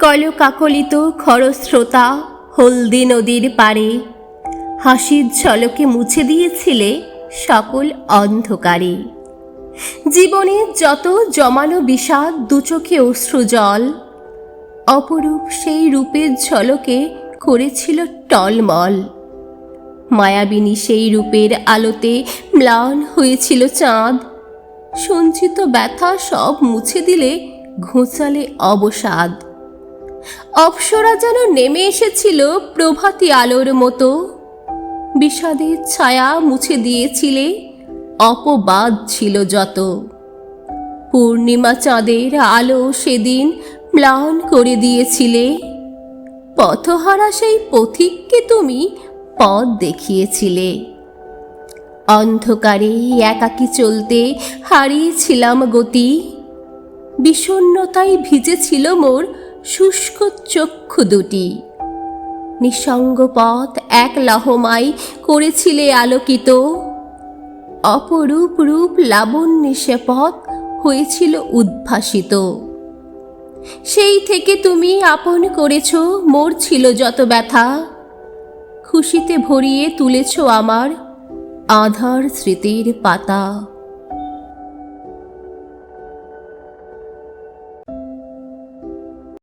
কলকাকলিত খরস্রোতা হলদি নদীর পারে হাসির ঝলকে মুছে দিয়েছিলে সকল অন্ধকারে। জীবনে যত জমানো বিষাদ দুচোখে অশ্রু জল, অপরূপ সেই রূপের ঝলকে করেছিল টলমল। মায়াবিনী সেই রূপের আলোতে ম্লান হয়েছিল চাঁদ, সঞ্চিত ব্যথা সব মুছে দিলে ঘোচালে অবসাদ। অপ্সরা যেন নেমে এসেছিল প্রভাতী আলোর মতো, বিষাদের ছায়া মুছে দিয়েছিলে অপবাদ ছিল যত। পূর্ণিমা চাঁদের আলো সেদিন ম্লান করে দিয়েছিলে, পথহারা সেই পথিককে তুমি পথ দেখিয়েছিলে। অন্ধকারে একাকী চলতে হারিয়েছিলাম গতি, বিষণ্ণতায় ভিজেছিল মোর শুষ্ক চক্ষু দুটি। নিঃসঙ্গ পথ এক লহমায় করেছিলে আলোকিত, অপরূপ রূপ লাবণ্যে সে পথ হয়েছিল উদ্ভাসিত। সেই থেকে তুমি আপন করেছ মোর ছিল যত ব্যথা, খুশিতে ভরিয়ে তুলেছ আমার আধার স্মৃতির পাতা।